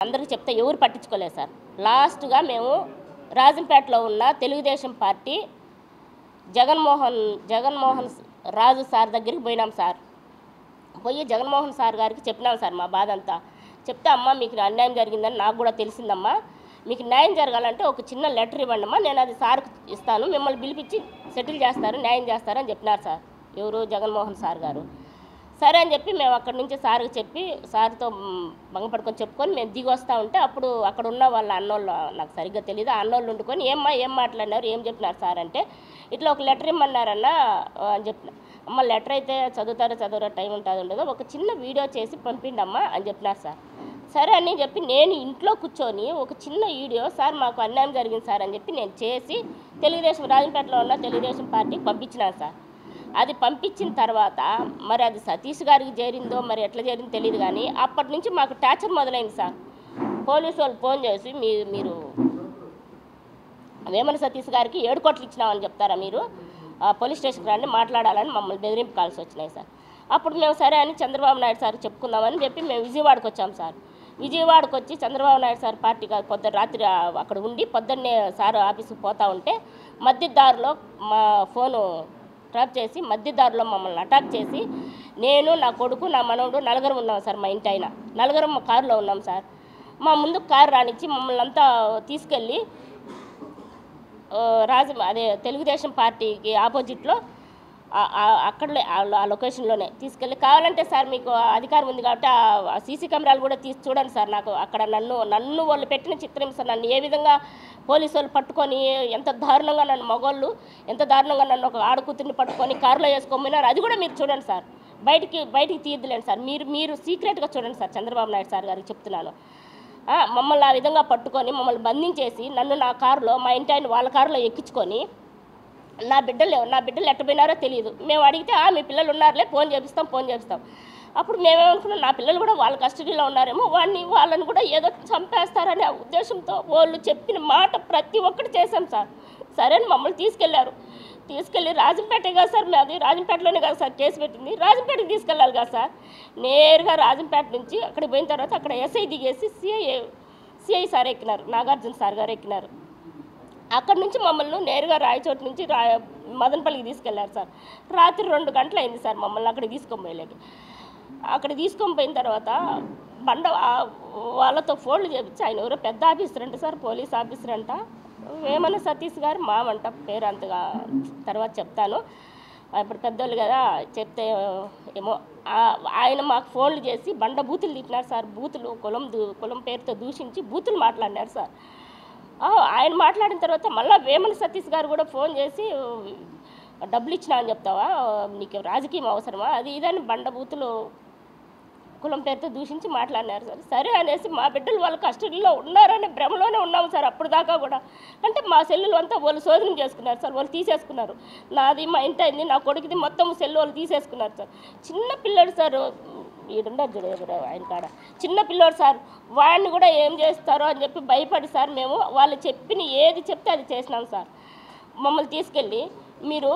అందరికీ చెప్తే ఎవరు పట్టించుకోలేదు సార్. లాస్ట్గా మేము రాజంపేటలో ఉన్న తెలుగుదేశం పార్టీ జగన్మోహన్ రాజు సార్ దగ్గరికి పోయినాం సార్. పోయి జగన్మోహన్ సార్ గారికి చెప్పినాం సార్ మా బాధ అంతా. చెప్తే అమ్మ మీకు అన్యాయం జరిగిందని నాకు కూడా తెలిసిందమ్మా, మీకు న్యాయం జరగాలంటే ఒక చిన్న లెటర్ ఇవ్వండి అమ్మా, నేను అది సార్కి ఇస్తాను, మిమ్మల్ని పిలిపించి సెటిల్ చేస్తారు, న్యాయం చేస్తారని చెప్పినారు సార్. ఎవరు? జగన్మోహన్ సార్ గారు. సరే అని చెప్పి మేము అక్కడి నుంచి సార్కి చెప్పి సార్తో భంగపడుకొని చెప్పుకొని మేము దిగి వస్తూ ఉంటే అప్పుడు అక్కడ ఉన్న వాళ్ళ అన్నోళ్ళు, నాకు సరిగ్గా తెలియదు, ఆ అన్నోళ్ళు వండుకొని ఏం మాట్లాడినారు, ఏం చెప్పినారు సార్ అంటే ఇట్లా ఒక లెటర్ ఇమ్మన్నారన్నా అని చెప్పిన. అమ్మ లెటర్ అయితే చదువుతారో టైం ఉంటుంది ఉండదో, ఒక చిన్న వీడియో చేసి పంపిండమ్మా అని చెప్పినారు సార్. సరే అని చెప్పి నేను ఇంట్లో కూర్చొని ఒక చిన్న వీడియో సార్ మాకు అన్యాయం జరిగింది సార్ అని చెప్పి నేను చేసి తెలుగుదేశం రాజంపేటలో ఉన్న తెలుగుదేశం పార్టీకి పంపించినాను సార్. అది పంపించిన తర్వాత మరి అది సతీష్ గారికి చేరిందో మరి ఎట్లా చేరిందో తెలియదు, కానీ అప్పటి నుంచి మాకు టార్చర్ మొదలైంది సార్. పోలీసు వాళ్ళు ఫోన్ చేసి మీరు వేమన సతీష్ గారికి 7 కోట్లు ఇచ్చినామని చెప్తారా, మీరు పోలీస్ స్టేషన్కి రండి మాట్లాడాలని మమ్మల్ని బెదిరింపు కాల్సి వచ్చినాయి సార్. అప్పుడు మేము సరే అని చంద్రబాబు నాయుడు సార్ చెప్పుకుందామని చెప్పి మేము విజయవాడకు వచ్చాం సార్. విజయవాడకు వచ్చి చంద్రబాబు నాయుడు సార్ పార్టీకి పొద్దున్న రాత్రి అక్కడ ఉండి పొద్దున్నే సార్ ఆఫీస్కి పోతూ ఉంటే మధ్యదారిలో మా ఫోను ట్రాప్ చేసి మధ్యదారిలో మమ్మల్ని అటాక్ చేసి నేను నా కొడుకు నా మనవడు నలుగురం ఉన్నాం సార్. మా ఇంటి ఆయన నలుగురం మా కారులో ఉన్నాం సార్. మా ముందు కారు రానిచ్చి మమ్మల్ని అంతా తీసుకెళ్ళి అదే తెలుగుదేశం పార్టీకి ఆపోజిట్లో అక్కడలే ఆ లొకేషన్లోనే తీసుకెళ్ళి, కావాలంటే సార్ మీకు అధికారం ఉంది కాబట్టి ఆ సీసీ కెమెరాలు కూడా తీసి చూడండి సార్. నాకు అక్కడ నన్ను వాళ్ళు పెట్టిన చిత్రహింస, నన్ను ఏ విధంగా పోలీసు వాళ్ళు పట్టుకొని ఎంత దారుణంగా నన్ను మగవాళ్ళు ఎంత దారుణంగా నన్ను ఒక ఆడకూతుర్ని పట్టుకొని కారులో వేసుకోమన్నారు, అది కూడా మీరు చూడండి సార్. బయటికి తీయద్దులేండి సార్, మీరు సీక్రెట్గా చూడండి సార్. చంద్రబాబు నాయుడు సార్ గారికి చెప్తున్నాను. మమ్మల్ని ఆ విధంగా పట్టుకొని మమ్మల్ని బంధించేసి నన్ను నా కారులో మా ఇంటి ఆయన వాళ్ళ కారులో ఎక్కించుకొని నా బిడ్డలు ఎట్టపోయినారో తెలియదు. మేము అడిగితే మీ పిల్లలు ఉన్నారులే, ఫోన్ చేపిస్తాం. అప్పుడు మేమేమనుకున్నాం నా పిల్లలు కూడా వాళ్ళ కస్టడీలో ఉన్నారేమో, వాళ్ళని కూడా ఏదో చంపేస్తారనే ఉద్దేశంతో వాళ్ళు చెప్పిన మాట ప్రతి ఒక్కటి చేశాం సార్. సరే అని మమ్మల్ని తీసుకెళ్ళి రాజంపేటే కదా సార్, అది రాజంపేటలోనే కదా సార్ కేసు పెట్టింది, రాజంపేటకి తీసుకెళ్ళాలి కదా సార్. నేరుగా రాజంపేట నుంచి అక్కడికి పోయిన తర్వాత అక్కడ ఎస్ఐ దిగేసి సిఐ సార్ ఎక్కినారు, నాగార్జున సార్ గారు ఎక్కినారు. అక్కడి నుంచి మమ్మల్ని నేరుగా రాయచోటు నుంచి మదనపల్లికి తీసుకెళ్లారు సార్. రాత్రి 2 గంటలు అయింది సార్ మమ్మల్ని అక్కడికి తీసుకొని పోయిన తర్వాత బండ వాళ్ళతో ఫోన్లు చేపించి ఆయన ఎవరో పెద్ద ఆఫీసర్ అంట సార్, పోలీస్ ఆఫీసర్ అంట, వేమన సతీష్ గారు మామంట, పేరు అంతగా తర్వాత చెప్తాను, ఇప్పుడు పెద్దోళ్ళు కదా చెప్తే ఏమో. ఆయన మాకు ఫోన్లు చేసి బండ బూతులు తిప్పినారు సార్. బూతులు కులం పేరుతో దూషించి బూతులు మాట్లాడినారు సార్. ఆయన మాట్లాడిన తర్వాత మళ్ళీ వేమన సతీష్ గారు కూడా ఫోన్ చేసి డబ్బులు ఇచ్చినా అని చెప్తావా, నీకు రాజకీయం అవసరమా, అది ఇదని బండబూతులు కులం పేరుతో దూషించి మాట్లాడినారు సార్. సరే అనేసి మా బిడ్డలు వాళ్ళ కస్టడీలో ఉన్నారనే భ్రమలోనే ఉన్నాము సార్ అప్పుడు దాకా కూడా. అంటే మా సెల్లులు అంతా వాళ్ళు శోధన చేసుకున్నారు సార్, వాళ్ళు తీసేసుకున్నారు. నాది మా ఇంటి అయింది, నా కొడుకుది మొత్తం సెల్లు వాళ్ళు తీసేసుకున్నారు సార్. చిన్న పిల్లడు సార్, ఈడుండదు చూడ ఆయన కాడ చిన్న పిల్లోడు సార్, వాడిని కూడా ఏం చేస్తారో అని చెప్పి భయపడి సార్ మేము వాళ్ళు చెప్పిన ఏది చెప్తే అది చేసినాం సార్. మమ్మల్ని తీసుకెళ్ళి మీరు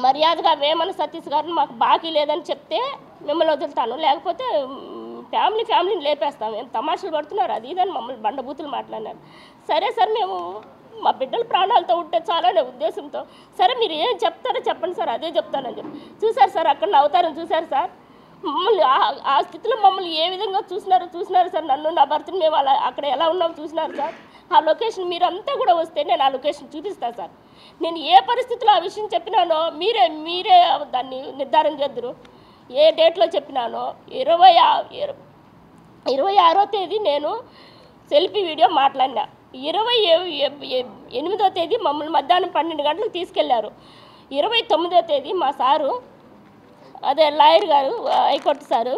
మర్యాదగా వేమన సతీష్ గారిని మాకు బాకీ లేదని చెప్తే మిమ్మల్ని వదులుతాను, లేకపోతే ఫ్యామిలీని లేపేస్తాం, ఏం తమాషలు పడుతున్నారు అది ఇదని మమ్మల్ని బండబూతులు మాట్లాడినారు. సరే సార్ మేము మా బిడ్డలు ప్రాణాలతో ఉంటే చాలనే ఉద్దేశంతో సరే మీరు ఏం చెప్తారో చెప్పండి సార్, అదే చెప్తానని చెప్పి చూశారు సార్. అక్కడ అవతారం చూశారు సార్. మమ్మల్ని ఆ స్థితిలో మమ్మల్ని ఏ విధంగా చూసినారు సార్. నన్ను నా భర్తను మేము అక్కడ ఎలా ఉన్నామో చూసినారు సార్. ఆ లొకేషన్ మీరంతా కూడా వస్తే నేను ఆ లొకేషన్ చూపిస్తాను సార్. నేను ఏ పరిస్థితిలో ఆ విషయం చెప్పినానో మీరే దాన్ని నిర్ధారణ చేద్దరు. ఏ డేట్లో చెప్పినానో 26వ తేదీ నేను సెల్ఫీ వీడియో మాట్లాడినా. 28వ తేదీ మమ్మల్ని మధ్యాహ్నం 12 గంటలకు తీసుకెళ్లారు. 29వ తేదీ మా సారు, అదే లాయర్ గారు, హైకోర్టు సారు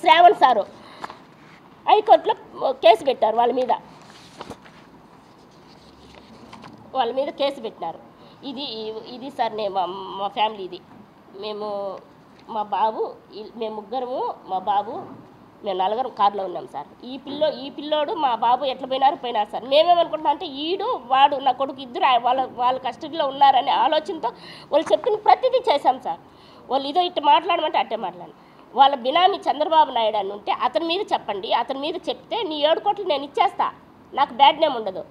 శ్రావణ్ సారు హైకోర్టులో కేసు పెట్టారు. వాళ్ళ మీద కేసు పెట్టినారు. ఇది సార్ మా ఫ్యామిలీ, ఇది మేము మా బాబు, మేము ముగ్గురము, మా బాబు, మేము 4 కారులో ఉన్నాం సార్. ఈ పిల్లోడు మా బాబు ఎట్లా పోయినారు సార్. మేమేమనుకుంటున్నాం అంటే వాడు నా కొడుకు ఇద్దరు వాళ్ళ కస్టడీలో ఉన్నారనే ఆలోచనతో వాళ్ళు చెప్పిన ప్రతిదీ చేశాం సార్. వాళ్ళు ఇదో ఇట్లా మాట్లాడమంటే అట్టే మాట్లాడి వాళ్ళ బినామీ చంద్రబాబు నాయుడు అని ఉంటే అతని మీద చెప్పండి, అతని మీద చెప్తే నీ 7 కోట్లు నేను ఇచ్చేస్తా, నాకు బ్యాడ్ నేమ్ ఉండదు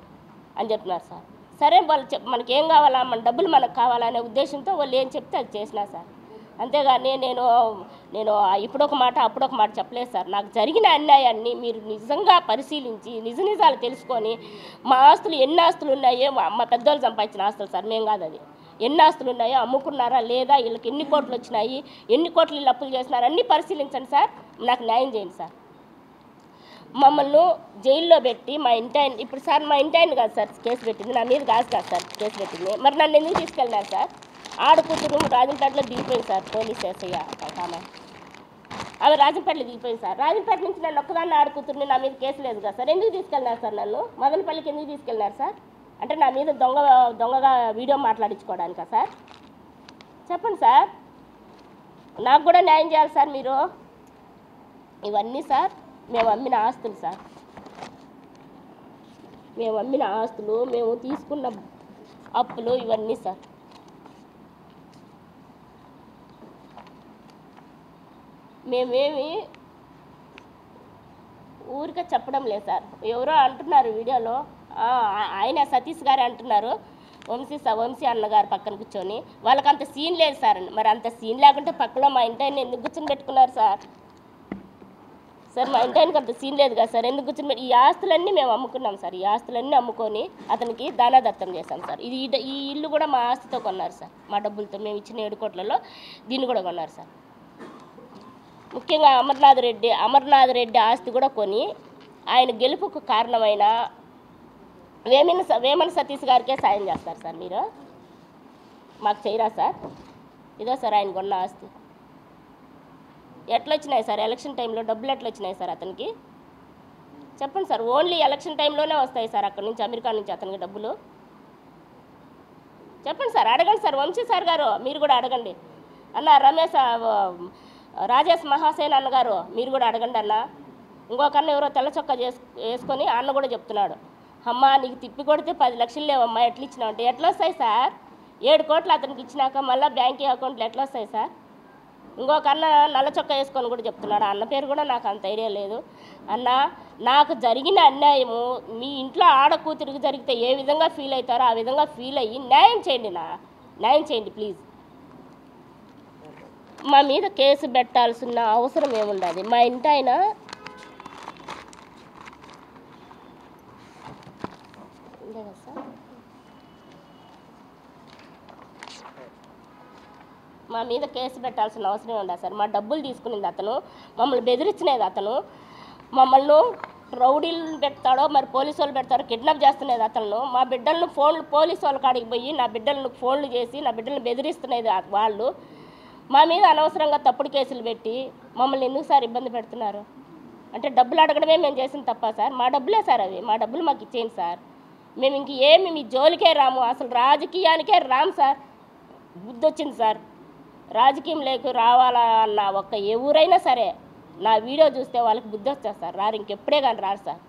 అని చెప్తున్నారు సార్. సరే వాళ్ళు మనకి ఏం కావాలా, మన డబ్బులు మనకు కావాలనే ఉద్దేశంతో వాళ్ళు ఏం చెప్తే అది చేసినా సార్. అంతేగాని నేను ఇప్పుడొక మాట అప్పుడొక మాట చెప్పలేదు సార్. నాకు జరిగిన అన్యాయాన్ని మీరు నిజంగా పరిశీలించి నిజాలు తెలుసుకొని మా ఆస్తులు ఎన్ని ఆస్తులు ఉన్నాయో, మా పెద్దోళ్ళు సంపాదించిన ఆస్తులు సార్, మేము కాదు అది, ఎన్ని ఆస్తులు ఉన్నాయో, అమ్ముకున్నారా లేదా, వీళ్ళకి ఎన్ని కోట్లు వచ్చినాయి, ఎన్ని కోట్లు వీళ్ళు అప్పులు చేసినారు అన్నీ పరిశీలించండి సార్, నాకు న్యాయం చేయండి సార్. మమ్మల్ని జైల్లో పెట్టి మా ఇంటి ఆయన, ఇప్పుడు సార్ మా ఇంటి ఆయన కాదు సార్ కేసు పెట్టింది, నా మీద కాదు సార్ కేసు పెట్టింది. మరి నన్ను ఎందుకు తీసుకెళ్ళినారు సార్? ఆడకూతురు రాజంపేటలో దిగిపోయింది సార్, పోలీస్ ఎస్ఐ ఆమె రాజంపేటలో దిగిపోయింది సార్. రాజంపేట నుంచి నన్ను ఒక్కదాన్ని ఆడకూతురుని, నా మీద కేసు లేదు కదా సార్, ఎందుకు తీసుకెళ్ళినారు సార్? నన్ను మదనపల్లికి ఎందుకు తీసుకెళ్ళినారు సార్? అంటే నా మీద దొంగగా వీడియో మాట్లాడించుకోవడానికా సార్? చెప్పండి సార్, నాకు కూడా న్యాయం చేయాలి సార్ మీరు. ఇవన్నీ సార్ మేము అమ్మిన ఆస్తులు సార్, మేము అమ్మిన ఆస్తులు, మేము తీసుకున్న అప్పులు ఇవన్నీ సార్. మేమేమి ఊరికే చెప్పడం లేదు సార్. ఎవరో అంటున్నారు వీడియోలో, ఆయన సతీష్ గారే అంటున్నారు, వంశీ అన్నగారు పక్కన కూర్చొని, వాళ్ళకి అంత సీన్ లేదు సార్. మరి అంత సీన్ లేకుంటే పక్కలో మా ఇంటి ఆయన ఎందుకు కూర్చొని పెట్టుకున్నారు సార్? మా ఇంటి ఆయనకి అంత సీన్ లేదు కదా సార్, ఎందుకు కూర్చొని ఈ ఆస్తులన్నీ మేము అమ్ముకున్నాం సార్. ఈ ఆస్తులన్నీ అమ్ముకొని అతనికి దానాదత్తం చేశాం సార్. ఈ ఇల్లు కూడా మా ఆస్తితో కొన్నారు సార్, మా డబ్బులతో, మేము ఇచ్చిన 7 కోట్లలో దీన్ని కూడా కొన్నారు సార్. ముఖ్యంగా అమర్నాథ్ రెడ్డి ఆస్తి కూడా కొని ఆయన గెలుపుకు కారణమైన వేమన సతీష్ గారికే సాయం చేస్తారు సార్. మీరు మాకు చేయరా సార్? ఇదో సార్ ఆయన కొన్న ఆస్తి. ఎట్లా వచ్చినాయి సార్ ఎలక్షన్ టైంలో డబ్బులు? ఎట్లా వచ్చినాయి సార్ అతనికి? చెప్పండి సార్. ఓన్లీ ఎలక్షన్ టైంలోనే వస్తాయి సార్ అక్కడి నుంచి, అమెరికా నుంచి అతనికి డబ్బులు? చెప్పండి సార్, అడగండి సార్. వంశీ సార్ గారు మీరు కూడా అడగండి అన్న. రాజేష్ మహాసేన్ అన్నగారు మీరు కూడా అడగండి అన్న. ఇంకొక అన్న ఎవరో తెల్ల చొక్కా వేసుకొని అన్న కూడా చెప్తున్నాడు, అమ్మ నీకు తిప్పి కొడితే 10 లక్షలు లేవమ్మా, ఎట్లా ఇచ్చినావు అంటే ఎట్లా వస్తాయి సార్? 7 కోట్లు అతనికి ఇచ్చినాక మళ్ళీ బ్యాంకింగ్ అకౌంట్లు ఎట్లా వస్తాయి సార్? ఇంకొక అన్న నల్ల చొక్కా వేసుకొని కూడా చెప్తున్నాడు, అన్న పేరు కూడా నాకు అంత ఐడియా లేదు. అన్న, నాకు జరిగిన అన్యాయము మీ ఇంట్లో ఆడకూతురికి జరిగితే ఏ విధంగా ఫీల్ అవుతారో ఆ విధంగా ఫీల్ అయ్యి న్యాయం చేయండి, న్యాయం చేయండి ప్లీజ్. మా మీద కేసు పెట్టాల్సిన అవసరం ఏముండదు. మా ఇంటి ఆయన మా మీద కేసు పెట్టాల్సిన అవసరం ఉండదు సార్. మా డబ్బులు తీసుకునేది అతను, మమ్మల్ని బెదిరించినది అతను, మమ్మల్ని రౌడీలను పెడతాడో మరి పోలీసు వాళ్ళు పెడతారో కిడ్నాప్ చేస్తున్నది అతను. మా బిడ్డలను పోలీసు వాళ్ళ కాడికి పోయి నా బిడ్డలను ఫోన్లు చేసి నా బిడ్డలను బెదిరిస్తున్నది వాళ్ళు. మా మీద అనవసరంగా తప్పుడు కేసులు పెట్టి మమ్మల్ని ఎందుకు సార్ ఇబ్బంది పెడుతున్నారు? అంటే డబ్బులు అడగడమే మేము చేసిన తప్ప సార్? మా డబ్బులే సార్ అవి, మా డబ్బులు మాకు ఇచ్చేయండి సార్. మేము ఇంకేమి మీ జోలికే రాము, అసలు రాజకీయానికే రాము సార్. బుద్ధి వచ్చింది సార్, రాజకీయం లేకు రావాలా అన్న ఒక్క ఎవరైనా సరే నా వీడియో చూస్తే వాళ్ళకి బుద్ధి వస్తుంది సార్, రారు, ఇంకెప్పుడే కానీ రారు సార్.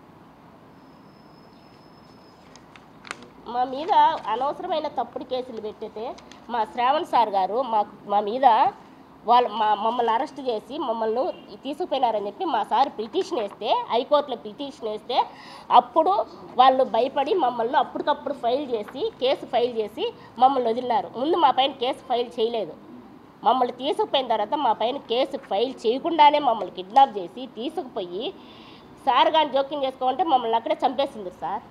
మా మీద అనవసరమైన తప్పుడు కేసులు పెట్టితే మా శ్రావణ్ సార్ గారు మా మీద మమ్మల్ని అరెస్ట్ చేసి మమ్మల్ని తీసుకుపోయినారని చెప్పి మా సార్ పిటిషన్ వేస్తే, హైకోర్టులో పిటిషన్ వేస్తే అప్పుడు వాళ్ళు భయపడి మమ్మల్ని అప్పటికప్పుడు కేసు ఫైల్ చేసి మమ్మల్ని వదిలినారు. ముందు మా పైన కేసు ఫైల్ చేయలేదు. మమ్మల్ని తీసుకుపోయిన తర్వాత మా పైన కేసు ఫైల్ చేయకుండానే మమ్మల్ని కిడ్నాప్ చేసి తీసుకుపోయి సార్ కానీ జోక్యం చేసుకోమంటే మమ్మల్ని అక్కడే చంపేసింది సార్.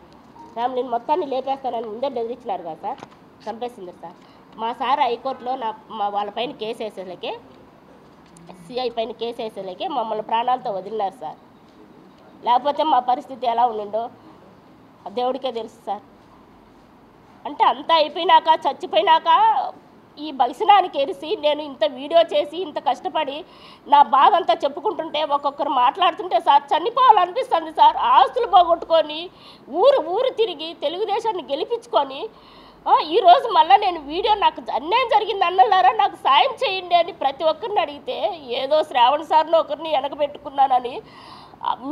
ఫ్యామిలీని మొత్తాన్ని లేపేస్తానని ముందే బెదిరించినారు కదా సార్, చంపేసింది సార్. మా సార్ హైకోర్టులో వాళ్ళ పైన కేసు వేసేలాకే, సిఐ పైన కేసు వేసేలాకే మమ్మల్ని ప్రాణాలతో వదిలినారు సార్. లేకపోతే మా పరిస్థితి ఎలా ఉండిండో దేవుడికే తెలుసు సార్. అంటే అంతా అయిపోయినాక, చచ్చిపోయినాక ఈ భవిష్యనానికి ఎరిసి నేను ఇంత వీడియో చేసి ఇంత కష్టపడి నా బాధ అంతా చెప్పుకుంటుంటే ఒక్కొక్కరు మాట్లాడుతుంటే సార్ చనిపోవాలనిపిస్తుంది సార్. ఆస్తులు పోగొట్టుకొని ఊరు తిరిగి తెలుగుదేశాన్ని గెలిపించుకొని ఈరోజు మళ్ళీ నేను వీడియో నాకు అన్యాయం జరిగింది అన్నలారా నాకు సాయం చేయండి అని ప్రతి ఒక్కరిని అడిగితే ఏదో శ్రావణ్ సార్ని ఒకరిని వెనకబెట్టుకున్నానని.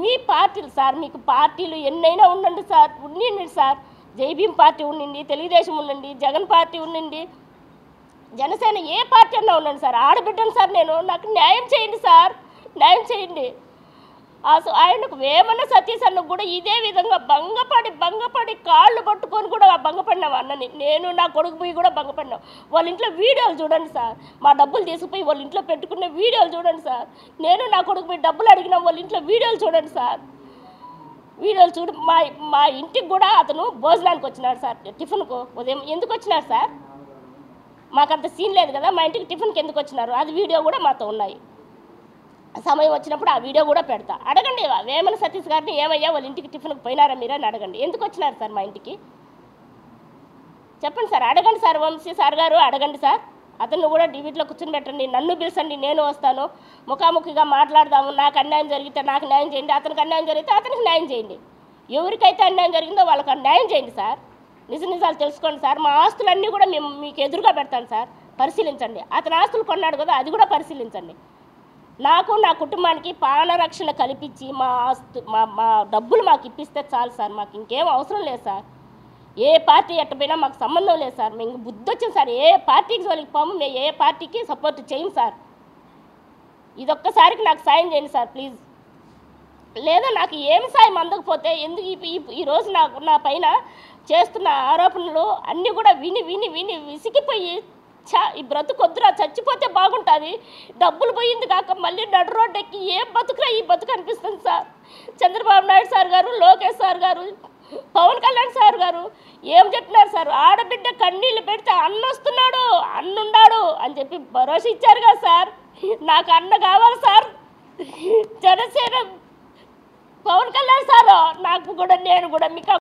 మీ పార్టీలు సార్, మీకు పార్టీలు ఎన్నైనా ఉండండి సార్, ఉండండి సార్. జైభీం పార్టీ ఉండండి, తెలుగుదేశం ఉండండి, జగన్ పార్టీ ఉండండి, జనసేన ఏ పార్టీ అన్నా ఉండండి సార్. ఆడబిడ్డను సార్, నాకు న్యాయం చేయండి సార్. న్యాయం చేయండి. ఆయనకు వేమన సతీష్ అన్నకు కూడా ఇదే విధంగా భంగపడి కాళ్ళు పట్టుకొని కూడా భంగపడినాం అన్నని. నేను నా కొడుకు పోయి కూడా భంగపడినాం. వాళ్ళ ఇంట్లో వీడియోలు చూడండి సార్, మా డబ్బులు తీసుకుపోయి వాళ్ళ ఇంట్లో పెట్టుకునే వీడియోలు చూడండి సార్. నేను నా కొడుకు పోయి డబ్బులు అడిగినాం, వాళ్ళ ఇంట్లో వీడియోలు చూడండి సార్. వీడియోలు చూడు. మా ఇంటికి కూడా అతను భోజనానికి వచ్చినాడు సార్, టిఫిన్కు. ఉదయం ఎందుకు వచ్చినారు సార్? మాకంత సీన్ లేదు కదా, మా ఇంటికి టిఫిన్కి ఎందుకు వచ్చినారు? అది వీడియో కూడా మాతో ఉన్నాయి. సమయం వచ్చినప్పుడు ఆ వీడియో కూడా పెడతా. అడగండి వేమన సతీష్ గారిని, ఏమయ్యా వాళ్ళ ఇంటికి టిఫిన్కి పోయినారా మీరు అని అడగండి. ఎందుకు వచ్చినారు సార్ మా ఇంటికి? చెప్పండి సార్, అడగండి సార్. వంశీ సార్ గారు అడగండి సార్. అతను కూడా డిబేట్లో కూర్చొని పెట్టండి, నన్ను పిలిచండి, నేను వస్తాను, ముఖాముఖిగా మాట్లాడదాము. నాకు అన్యాయం జరిగితే నాకు న్యాయం చేయండి, అతనికి అన్యాయం జరిగితే అతనికి న్యాయం చేయండి. ఎవరికైతే అన్యాయం జరిగిందో వాళ్ళకి న్యాయం చేయండి సార్. నిజాలు తెలుసుకోండి సార్. మా ఆస్తులన్నీ కూడా మేము మీకు ఎదురుగా పెడతాను సార్, పరిశీలించండి. అతని ఆస్తులు కొన్నాడు కదా, అది కూడా పరిశీలించండి. నాకు నా కుటుంబానికి ప్రాణరక్షణ కల్పించి మా డబ్బులు మాకు ఇప్పిస్తే చాలు సార్. మాకు ఇంకేం అవసరం లేదు సార్. ఏ పార్టీ ఎట్టపోయినా మాకు సంబంధం లేదు సార్. మేము బుద్ధి వచ్చింది సార్. ఏ పార్టీకి జోలికి పోము, మేము ఏ పార్టీకి సపోర్ట్ చేయము సార్. ఇదొక్కసారికి నాకు సాయం చేయండి సార్ ప్లీజ్. లేదా నాకు ఏమి సాయం అందకపోతే ఎందుకు ఈరోజు నా పైన చేస్తున్న ఆరోపణలు అన్నీ కూడా విని విసిగిపోయి ఈ బ్రతుకొద్దురా, చచ్చిపోతే బాగుంటుంది, డబ్బులు పోయింది కాక మళ్ళీ నడు రోడ్డు ఎక్కి ఏం బతుకురా ఈ బతుకు అనిపిస్తుంది సార్. చంద్రబాబు నాయుడు సార్ గారు, లోకేష్ సార్ గారు, పవన్ కళ్యాణ్ సార్ గారు ఏం చెప్పినారు సార్? ఆడబిడ్డ కన్నీళ్ళు పెడితే అన్నొస్తున్నాడు, అన్నున్నాడు అని చెప్పి భరోసా ఇచ్చారు కదా సార్. నాకు అన్న కావాలి సార్. జనసేన పవన్ కళ్యాణ్ సార్, నాకు కూడా నేను కూడా మీకు